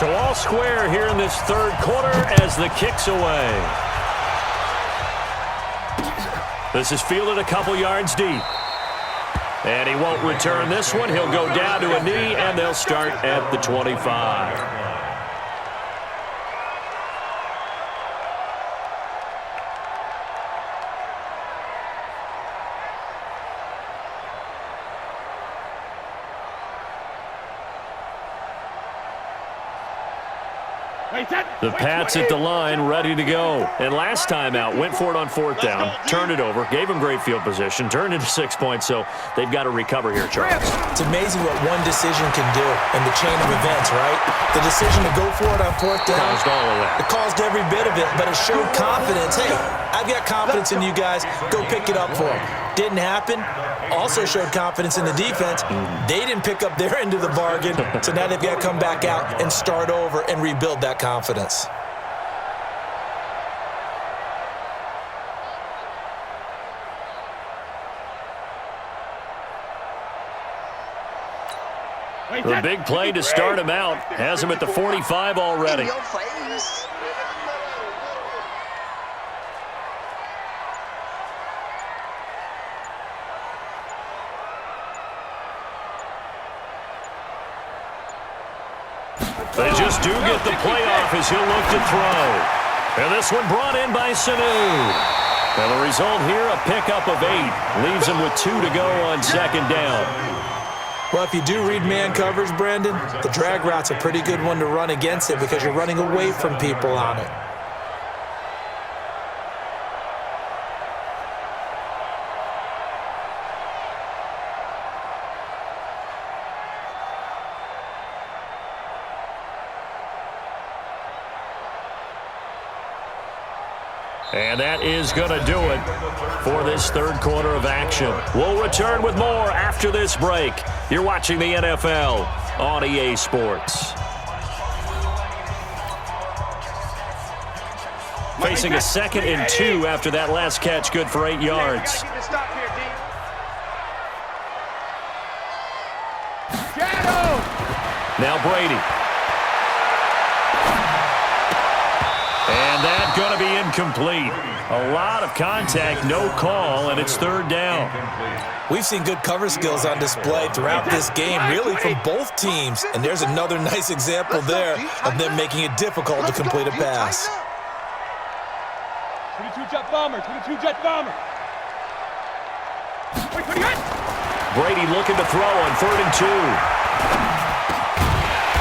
So all square here in this third quarter as the kick's away. This is fielded a couple yards deep. And he won't return this one. He'll go down to a knee, and they'll start at the 25. The Pats at the line, ready to go. And last time out, went for it on fourth down, turned it over, gave them great field position, turned into 6 points, so they've got to recover here, Charles. It's amazing what one decision can do in the chain of events, right? The decision to go for it on fourth down. Caused all of that. It caused every bit of it, but it showed confidence. Hey, I've got confidence in you guys. Go pick it up for them. Didn't happen. Also showed confidence in the defense. They didn't pick up their end of the bargain, so now they've got to come back out and start over and rebuild that confidence. The big play to start him out has him at the 45 already. They just do get the playoff as he'll look to throw. And this one brought in by Sanu. And the result here, a pickup of 8. Leaves him with 2 to go on second down. Well, if you do read man coverage, Brandon, the drag route's a pretty good one to run against it because you're running away from people on it. And that is going to do it for this third quarter of action. We'll return with more after this break. You're watching the NFL on EA Sports. Facing a 2nd and 2 after that last catch, good for 8 yards. Now Brady. And that's going to be incomplete. A lot of contact, no call, and it's third down. We've seen good cover skills on display throughout this game, really from both teams. And there's another nice example there of them making it difficult to complete a pass. 22-jet bomber, 22-jet bomber. Brady looking to throw on 3rd and 2.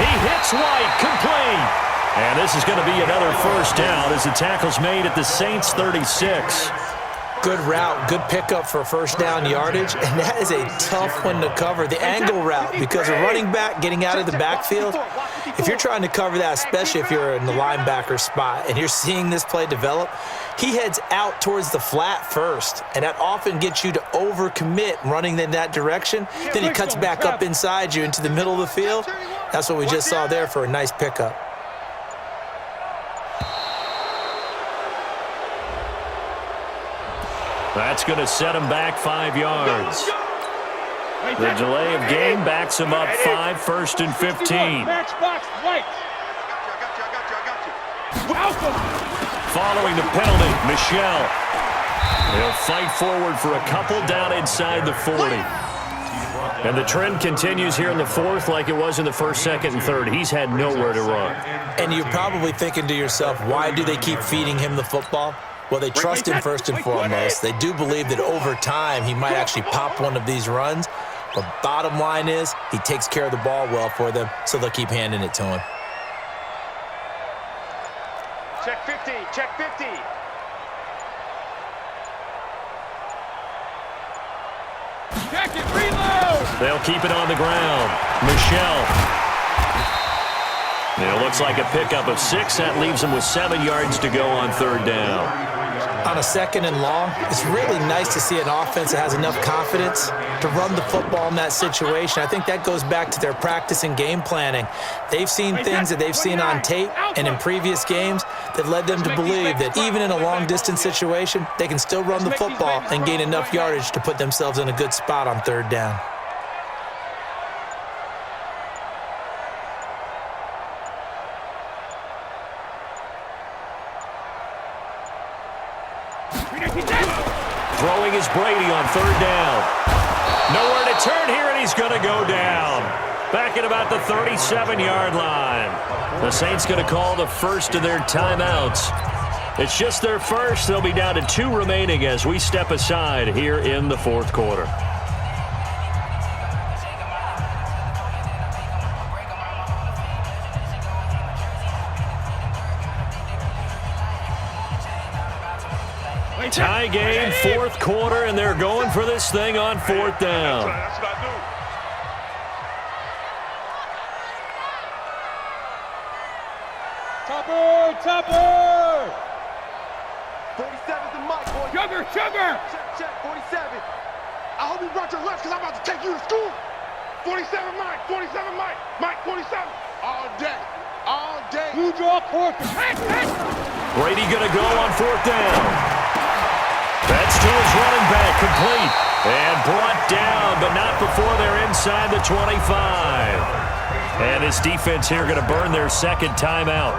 He hits White, complete. And this is going to be another first down as the tackle's made at the Saints' 36. Good route, good pickup for first down yardage, and that is a tough one to cover. The angle route, because a running back getting out of the backfield, if you're trying to cover that, especially if you're in the linebacker spot and you're seeing this play develop, he heads out towards the flat first, and that often gets you to overcommit running in that direction. Then he cuts back up inside you into the middle of the field. That's what we just saw there for a nice pickup. That's going to set him back 5 yards. The delay of game backs him up 5, 1st and 15. Following the penalty, Michel. He'll fight forward for a couple down inside the 40. And the trend continues here in the 4th like it was in the 1st, 2nd, and 3rd. He's had nowhere to run. And you're probably thinking to yourself, why do they keep feeding him the football? Well, they trust him first and foremost. They do believe that over time he might actually pop one of these runs. But bottom line is he takes care of the ball well for them, so they'll keep handing it to him. Check 50, check 50. Check it, reload! They'll keep it on the ground. Michel. It looks like a pickup of 6. That leaves him with 7 yards to go on 3rd down. On a 2nd and long, it's really nice to see an offense that has enough confidence to run the football in that situation. I think that goes back to their practice and game planning. They've seen things that they've seen on tape and in previous games that led them to believe that even in a long-distance situation, they can still run the football and gain enough yardage to put themselves in a good spot on 3rd down. Throwing is Brady on third down. Nowhere to turn here, and he's going to go down. Back at about the 37-yard line. The Saints going to call the first of their timeouts. It's just their first. They'll be down to 2 remaining as we step aside here in the fourth quarter. Tie game, fourth quarter, and they're going for this thing on fourth down. That's what I do. Topper! 47's the mic, boy. Sugar! Check, 47. I hope you brought your lunch because I'm about to take you to school. 47 Mike, 47 Mike. Mike, 47. All day. Blue draw, fourth. Brady going to go on fourth down. That's to his running back, complete. And brought down, but not before they're inside the 25. And this defense here going to burn their second timeout.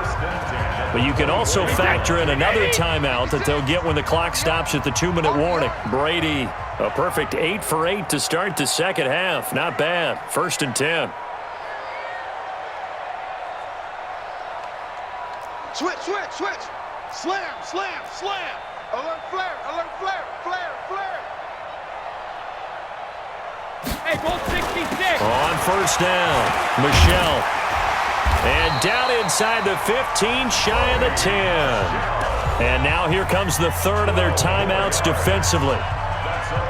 But you can also factor in another timeout that they'll get when the clock stops at the 2-minute warning. Brady, a perfect 8 for 8 to start the second half. Not bad. 1st and 10. Switch. Slam. Alert flare. Hey, goal 66. On first down, Michelle. And down inside the 15, shy of the 10. And now here comes the third of their timeouts defensively.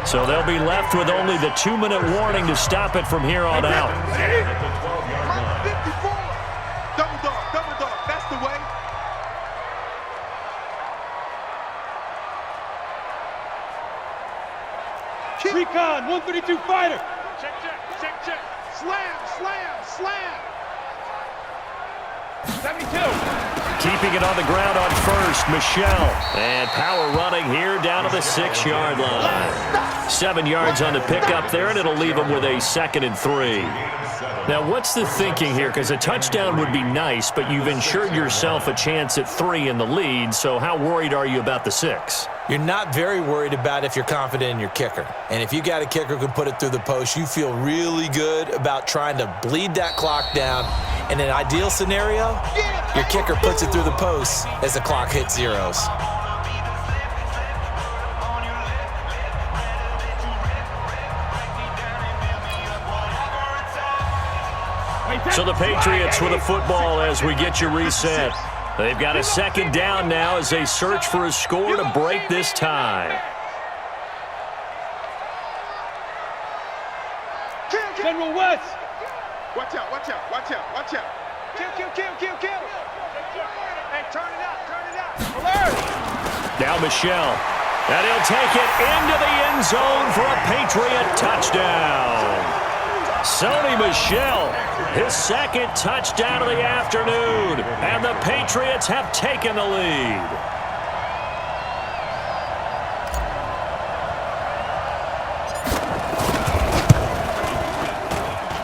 So they'll be left with only the 2-minute warning to stop it from here on out. Mike 54. Double dog. That's the way. Recon, 132 fighter. Check. Slam. 72. Keeping it on the ground on first, Michelle. And power running here down to the 6-yard line. 7 yards on the pickup there, and it'll leave them with a 2nd and 3. Now, what's the thinking here? Because a touchdown would be nice, but you've ensured yourself a chance at 3 in the lead, so how worried are you about the 6? You're not very worried about if you're confident in your kicker. And if you got a kicker who can put it through the post, you feel really good about trying to bleed that clock down. In an ideal scenario, your kicker puts it through the post as the clock hits zeros. So the Patriots with a football as we get you reset. They've got a 2nd down now as they search for a score to break this tie. General West. Watch out. Kill. Hey, turn it out. Alert. Now Michelle. And he'll take it into the end zone for a Patriot touchdown. Sony Michel, his 2nd touchdown of the afternoon. And the Patriots have taken the lead.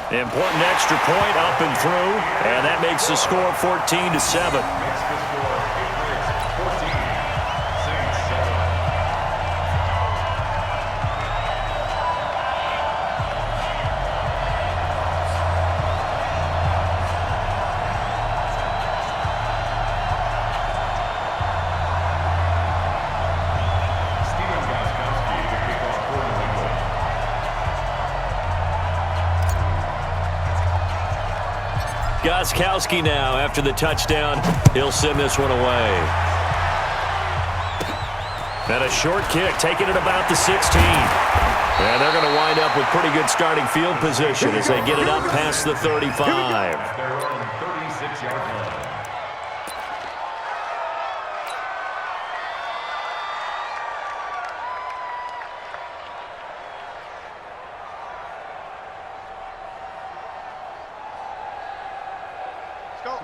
Important extra point up and through, and that makes the score 14-7. Gostkowski now after the touchdown. He'll send this one away. And a short kick, taking it about the 16. And they're going to wind up with pretty good starting field position as they get it up past the 35.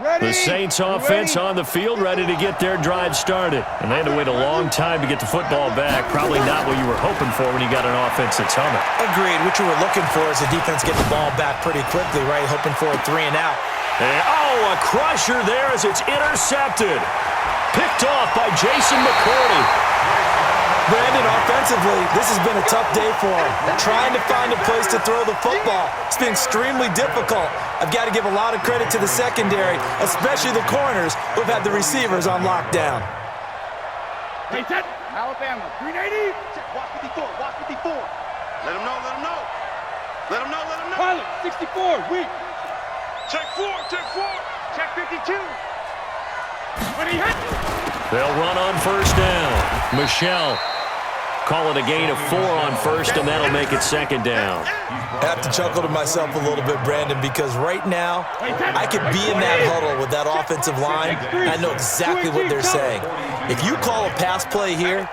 The Saints offense on the field, ready to get their drive started. And they had to wait a long time to get the football back. Probably not what you were hoping for when you got an offense that's humming. Agreed. What you were looking for is the defense getting the ball back pretty quickly, right? Hoping for a 3 and out. And, a crusher there as it's intercepted. Picked off by Jason McCourty. Brandon, offensively, this has been a tough day for him. Trying to find a place to throw the football. It's been extremely difficult. I've got to give a lot of credit to the secondary, especially the corners who've had the receivers on lockdown. Hey, set. Alabama, 380. Watch 54, watch 54. Let him know, let him know. Let him know, let him know. Pilot, 64, weak. Check 4, check 4. Check 52. When he hit. They'll run on first down. Michelle call it a gain of 4 on first, and that'll make it second down. I have to chuckle to myself a little bit, Brandon, because right now I could be in that huddle with that offensive line, and I know exactly what they're saying. If you call a pass play here,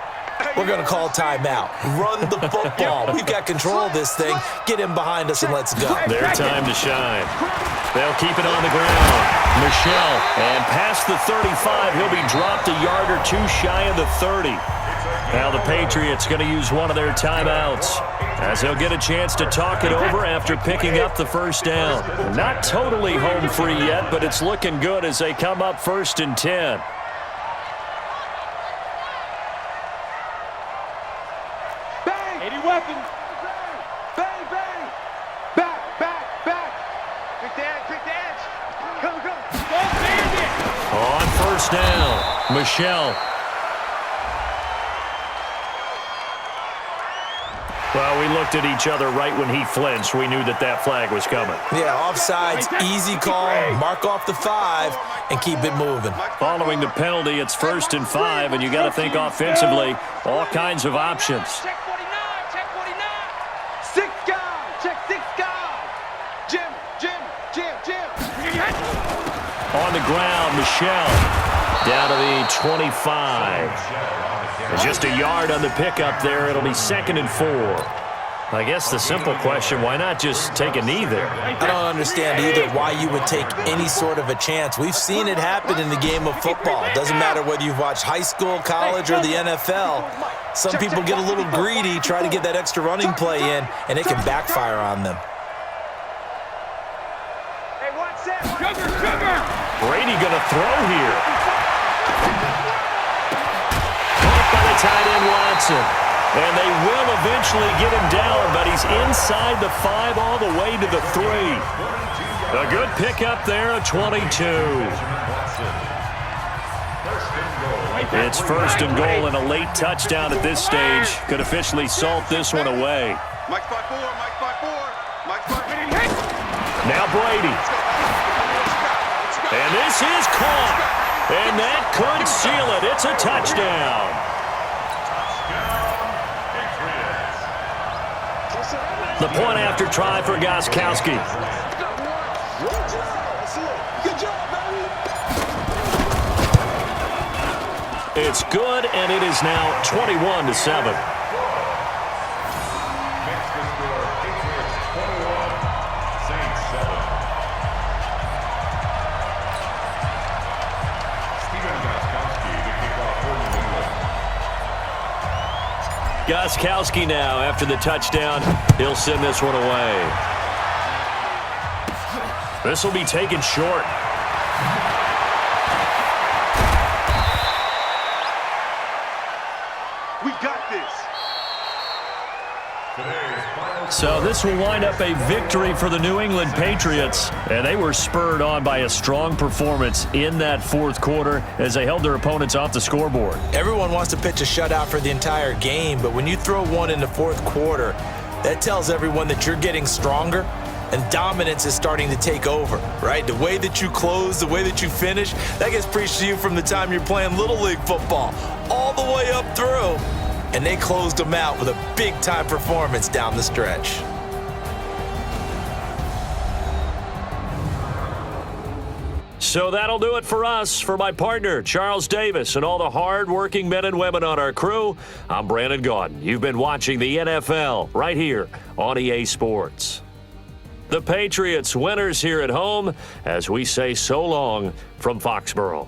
we're going to call timeout. Run the football. We've got control of this thing. Get him behind us and let's go. Their time to shine. They'll keep it on the ground. Michelle, and past the 35, he'll be dropped a yard or 2 shy of the 30. Now the Patriots going to use one of their timeouts as they'll get a chance to talk it over after picking up the first down. Not totally home free yet, but it's looking good as they come up 1st and 10. Bang! 80 weapons. Bang, bang. Back, back, back. Quick the edge, quick the edge. Come, come. Don't stand it. On first down, Michelle. Well, we looked at each other right when he flinched. We knew that that flag was coming. Yeah, offsides, easy call, mark off the 5, and keep it moving. Following the penalty, it's 1st and 5, and you got to think offensively, all kinds of options. Check 49, check 49. 6 guys, check 6 guys. Jim, Jim, Jim, Jim. On the ground, Michelle down to the 25. Just a yard on the pickup there. It'll be 2nd and 4. I guess the simple question, why not just take a knee there? I don't understand either why you would take any sort of a chance. We've seen it happen in the game of football. It doesn't matter whether you've watched high school, college, or the NFL. Some people get a little greedy, try to get that extra running play in, and it can backfire on them. Hey, watch that. Sugar. Brady going to throw here. Caught by the tight end Watson. And they will eventually get him down, but he's inside the 5 all the way to the 3. A good pickup there, a 22. It's 1st and goal, and a late touchdown at this stage could officially salt this one away. Mike's by 4, Mike's by 4, Mike's by 4. Now Brady. And this is caught. And that could seal it. It's a touchdown. The point after try for Gostkowski. Good job, baby. It's good, and it is now 21-7. Gostkowski now, after the touchdown, he'll send this one away. This will be taken short. We got this. So this will wind up a victory for the New England Patriots, and they were spurred on by a strong performance in that 4th quarter as they held their opponents off the scoreboard. Everyone wants to pitch a shutout for the entire game, but when you throw one in the 4th quarter, that tells everyone that you're getting stronger and dominance is starting to take over, right? The way that you close, the way that you finish, that gets preached to you from the time you're playing Little League football all the way up through. And they closed them out with a big-time performance down the stretch. So that'll do it for us. For my partner, Charles Davis, and all the hard-working men and women on our crew, I'm Brandon Gaudin. You've been watching the NFL right here on EA Sports. The Patriots winners here at home as we say so long from Foxborough.